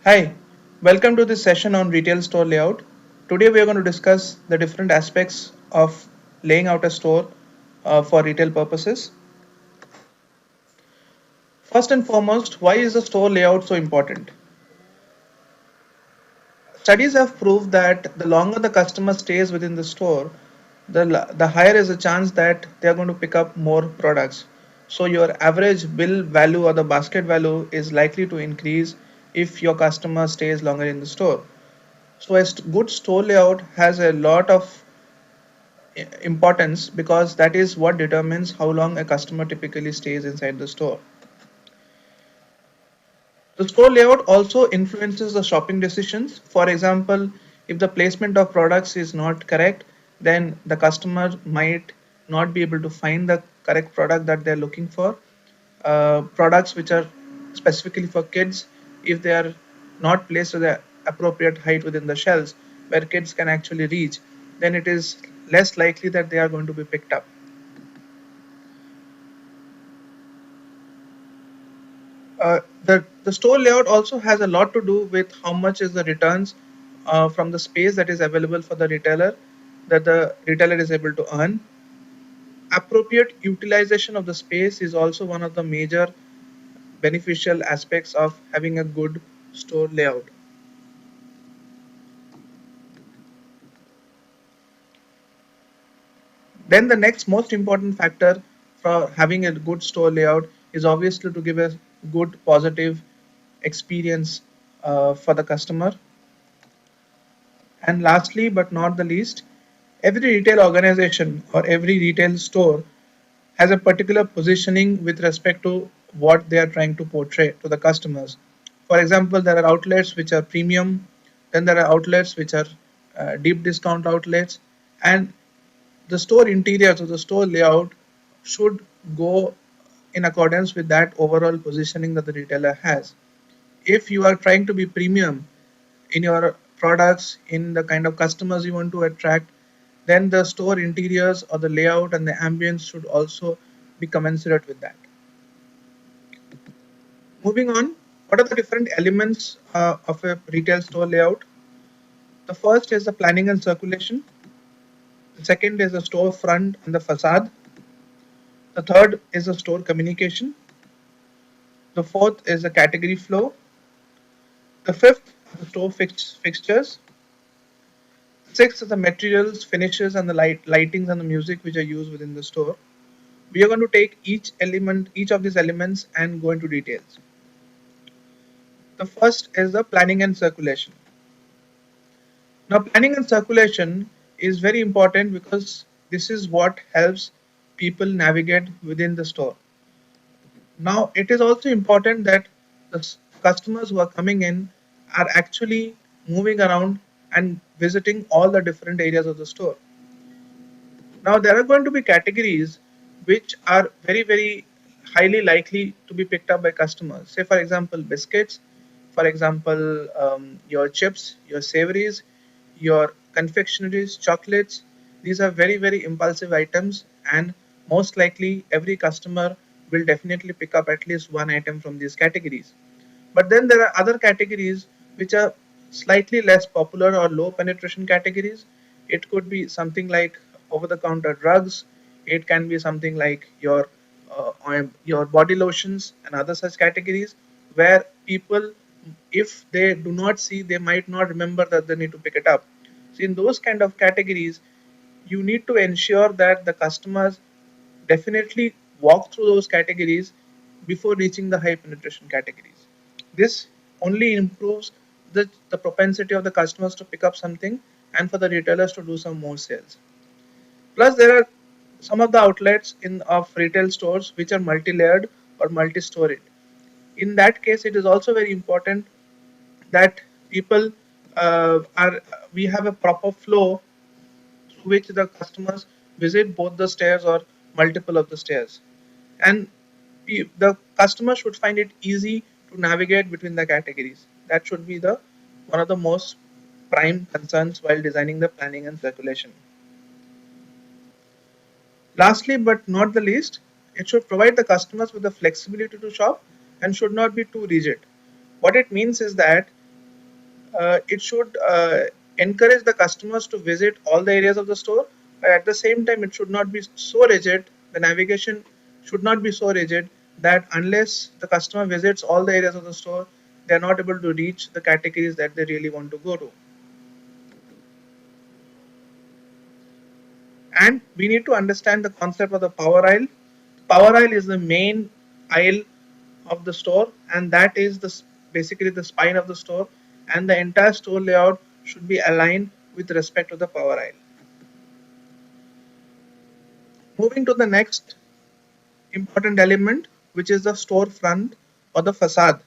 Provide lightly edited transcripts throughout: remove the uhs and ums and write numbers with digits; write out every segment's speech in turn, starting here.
Hi, welcome to this session on retail store layout. Today we are going to discuss the different aspects of laying out a store for retail purposes. First and foremost, why is the store layout so important? Studies have proved that the longer the customer stays within the store, the higher is the chance that they are going to pick up more products. So your average bill value or the basket value is likely to increase if your customer stays longer in the store. So a good store layout has a lot of importance because that is what determines how long a customer typically stays inside the store. The store layout also influences the shopping decisions. For example, if the placement of products is not correct, then the customer might not be able to find the correct product that they're looking for. Products which are specifically for kids, if they are not placed at the appropriate height within the shelves where kids can actually reach, then it is less likely that they are going to be picked up. The store layout also has a lot to do with how much is the returns from the space that is available for the retailer that the retailer is able to earn. Appropriate utilization of the space is also one of the major beneficial aspects of having a good store layout. Then the next most important factor for having a good store layout is obviously to give a good positive experience for the customer. And lastly, but not the least, every retail organization or every retail store has a particular positioning with respect to what they are trying to portray to the customers. For example, there are outlets which are premium, then there are outlets which are deep discount outlets, and the store interiors or the store layout should go in accordance with that overall positioning that the retailer has. If you are trying to be premium in your products, in the kind of customers you want to attract, then the store interiors or the layout and the ambience should also be commensurate with that. Moving on, what are the different elements of a retail store layout? The first is the planning and circulation. The second is the store front and the facade. The third is the store communication. The fourth is the category flow. The fifth, the store fixtures. Sixth is the materials, finishes, and the lightings and the music which are used within the store. We are going to take each of these elements and go into details. The first is the planning and circulation. Now, planning and circulation is very important because this is what helps people navigate within the store. Now, it is also important that the customers who are coming in are actually moving around and visiting all the different areas of the store. Now, there are going to be categories which are very highly likely to be picked up by customers. Say, for example, biscuits, for example, your chips, your savories, your confectionaries, chocolates. These are very impulsive items, and most likely every customer will definitely pick up at least one item from these categories. But then there are other categories which are slightly less popular or low penetration categories. It could be something like over the counter drugs. It can be something like your body lotions and other such categories where people, if they do not see, they might not remember that they need to pick it up. So in those kind of categories, you need to ensure that the customers definitely walk through those categories before reaching the high penetration categories. This only improves the propensity of the customers to pick up something and for the retailers to do some more sales. Plus, there are some of the outlets in of retail stores which are multi-layered or multi-storied. In that case, it is also very important that people are we have a proper flow through which the customers visit both the stairs or multiple of the stairs, and the customer should find it easy to navigate between the categories. That should be the one of the most prime concerns while designing the planning and circulation. Lastly, but not the least, it should provide the customers with the flexibility to shop and should not be too rigid. What it means is that it should encourage the customers to visit all the areas of the store. But at the same time, it should not be so rigid. The navigation should not be so rigid that unless the customer visits all the areas of the store, they are not able to reach the categories that they really want to go to. And we need to understand the concept of the power aisle. Power aisle is the main aisle of the store, and that is basically the spine of the store, and the entire store layout should be aligned with respect to the power aisle. Moving to the next important element, which is the storefront or the facade.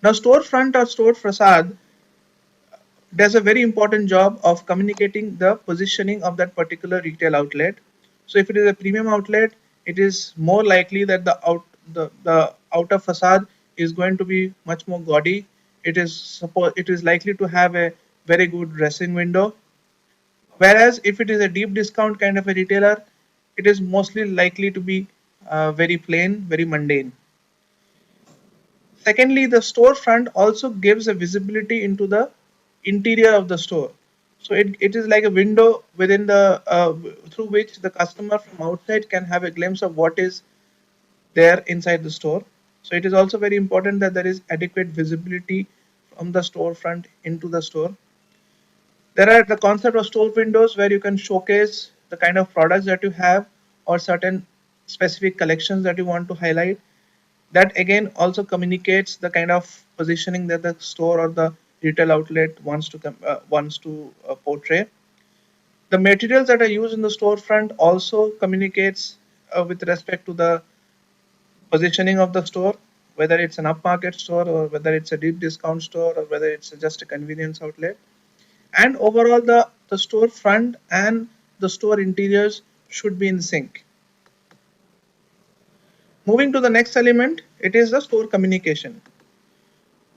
Now, storefront or store facade does a very important job of communicating the positioning of that particular retail outlet. So if it is a premium outlet, it is more likely that the outer facade is going to be much more gaudy. It is likely to have a very good dressing window. Whereas if it is a deep discount kind of a retailer, it is mostly likely to be very plain, very mundane. Secondly, the storefront also gives a visibility into the interior of the store. So it is like a window within the through which the customer from outside can have a glimpse of what is there inside the store. So it is also very important that there is adequate visibility from the storefront into the store. There are the concept of store windows where you can showcase the kind of products that you have or certain specific collections that you want to highlight. That again also communicates the kind of positioning that the store or the retail outlet wants to portray. The materials that are used in the storefront also communicates with respect to the positioning of the store, whether it's an upmarket store or whether it's a deep discount store or whether it's just a convenience outlet. And overall, the storefront and the store interiors should be in sync. Moving to the next element, it is the store communication.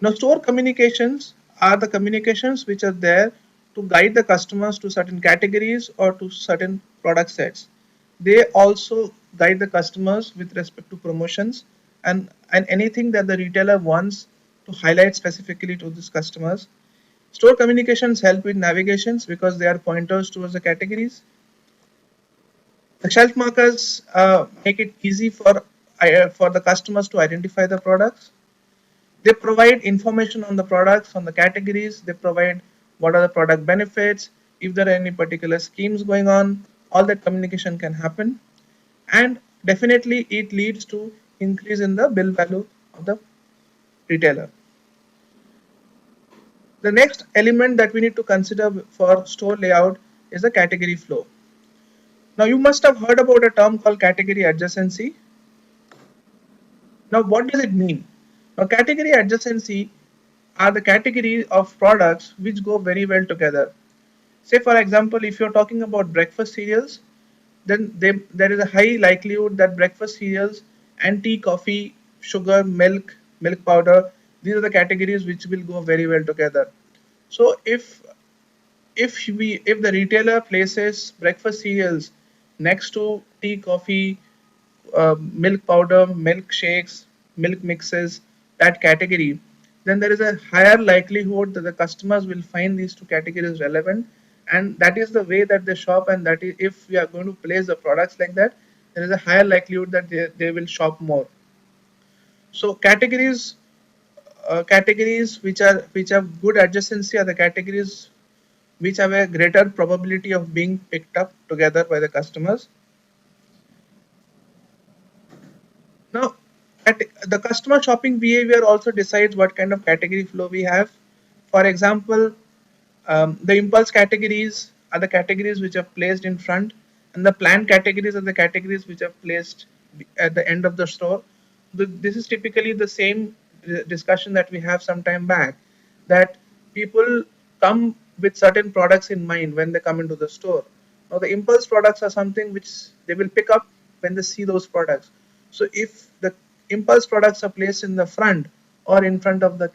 Now, store communications are the communications which are there to guide the customers to certain categories or to certain product sets. They also guide the customers with respect to promotions and anything that the retailer wants to highlight specifically to these customers. Store communications help with navigations because they are pointers towards the categories. The shelf markers make it easy for the customers to identify the products. They provide information on the products, on the categories. They provide what are the product benefits, if there are any particular schemes going on. All that communication can happen, and definitely it leads to increase in the bill value of the retailer. The next element that we need to consider for store layout is the category flow. Now you must have heard about a term called category adjacency. Now what does it mean? Now category adjacency are the categories of products which go very well together. Say for example, if you're talking about breakfast cereals, then there is a high likelihood that breakfast cereals and tea, coffee, sugar, milk powder, these are the categories which will go very well together. So if the retailer places breakfast cereals next to tea, coffee, milk powder, milk shakes, milk mixes, that category, then there is a higher likelihood that the customers will find these two categories relevant, and that is the way that they shop. And that is, if we are going to place the products like that, there is a higher likelihood that they will shop more. So categories which have good adjacency are the categories which have a greater probability of being picked up together by the customers. Now, the customer shopping behavior also decides what kind of category flow we have. For example, the impulse categories are the categories which are placed in front, and the planned categories are the categories which are placed at the end of the store. This is typically the same discussion that we have some time back, that people come with certain products in mind when they come into the store. Now, the impulse products are something which they will pick up when they see those products. So, if the impulse products are placed in the front or in front of the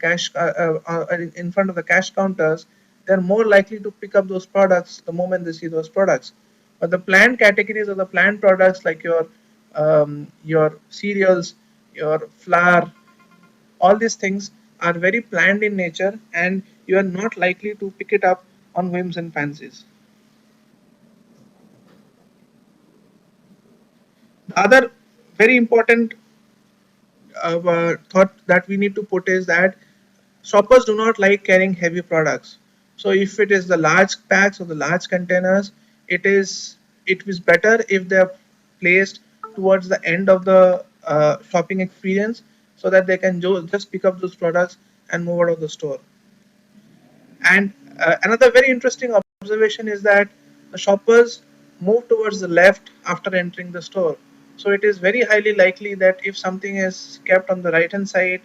in front of the cash counters, they're more likely to pick up those products the moment they see those products. But the planned categories or the planned products like your cereals, your flour, all these things, are very planned in nature, and you are not likely to pick it up on whims and fancies. The other very important thought that we need to put is that shoppers do not like carrying heavy products. So if it is the large packs or the large containers, it is better if they are placed towards the end of the shopping experience, so that they can just pick up those products and move out of the store. And another very interesting observation is that the shoppers move towards the left after entering the store. So it is very highly likely that if something is kept on the right hand side,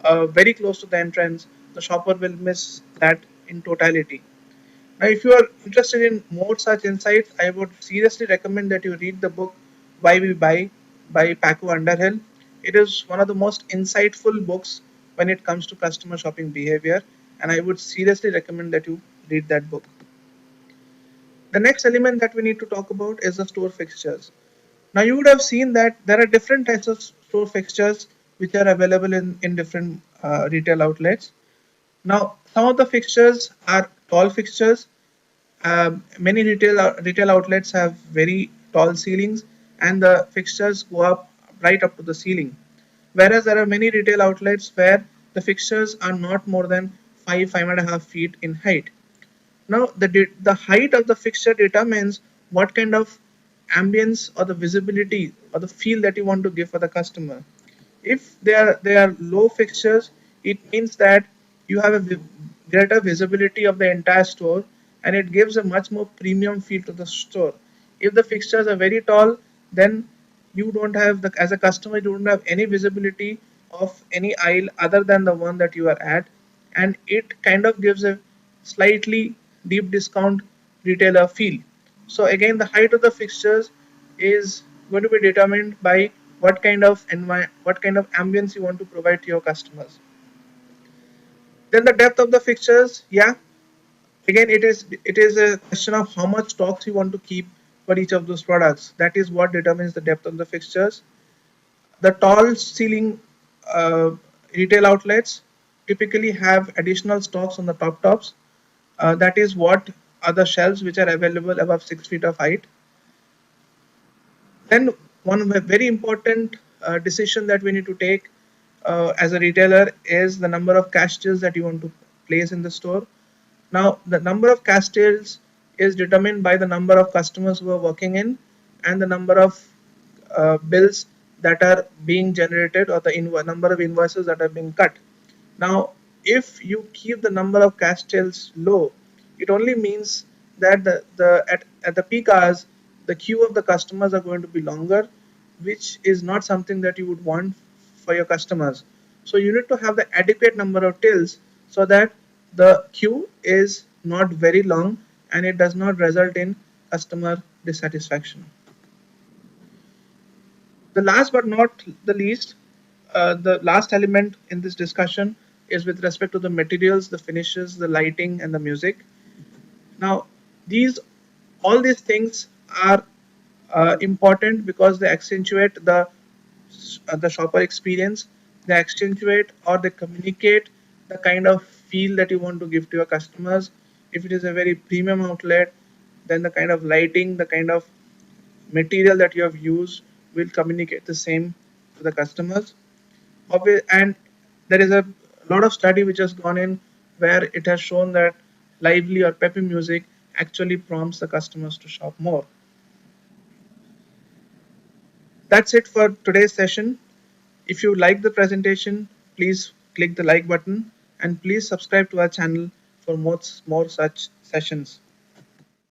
very close to the entrance, the shopper will miss that in totality. Now, if you are interested in more such insights, I would seriously recommend that you read the book Why We Buy by Paco Underhill. It is one of the most insightful books when it comes to customer shopping behavior, and I would seriously recommend that you read that book. The next element that we need to talk about is the store fixtures. Now, you would have seen that there are different types of store fixtures which are available in different retail outlets. Now, some of the fixtures are tall fixtures. Many retail outlets have very tall ceilings, and the fixtures go up right up to the ceiling. Whereas there are many retail outlets where the fixtures are not more than 5.5 feet in height. Now, the height of the fixture determines what kind of ambience or the visibility or the feel that you want to give for the customer. If they are low fixtures, it means that you have a greater visibility of the entire store, and it gives a much more premium feel to the store. If the fixtures are very tall, then you don't have the as a customer you don't have any visibility of any aisle other than the one that you are at, and it kind of gives a slightly deep discount retailer feel. So again, the height of the fixtures is going to be determined by what kind of ambience you want to provide to your customers. Then the depth of the fixtures, yeah, again it is a question of how much stocks you want to keep for each of those products. That is what determines the depth of the fixtures. The tall ceiling uh, retail outlets typically have additional stocks on the tops. That is what are the shelves which are available above 6 feet of height. Then one very important decision that we need to take as a retailer is the number of cash tills that you want to place in the store. Now, the number of cash tills is determined by the number of customers who are working in and the number of bills that are being generated, or the number of invoices that are being cut. Now, if you keep the number of cash tills low, it only means that at the peak hours, the queue of the customers are going to be longer, which is not something that you would want for your customers. So you need to have the adequate number of tills so that the queue is not very long and it does not result in customer dissatisfaction. The last but not the least, the last element in this discussion is with respect to the materials, the finishes, the lighting, and the music. Now, these all these things are important because they accentuate the shopper experience. They accentuate or they communicate the kind of feel that you want to give to your customers. If it is a very premium outlet, then the kind of lighting, the kind of material that you have used will communicate the same to the customers. And there is a lot of study which has gone in where it has shown that lively or peppy music actually prompts the customers to shop more. That's it for today's session. If you like the presentation, please click the like button and please subscribe to our channel for more such sessions.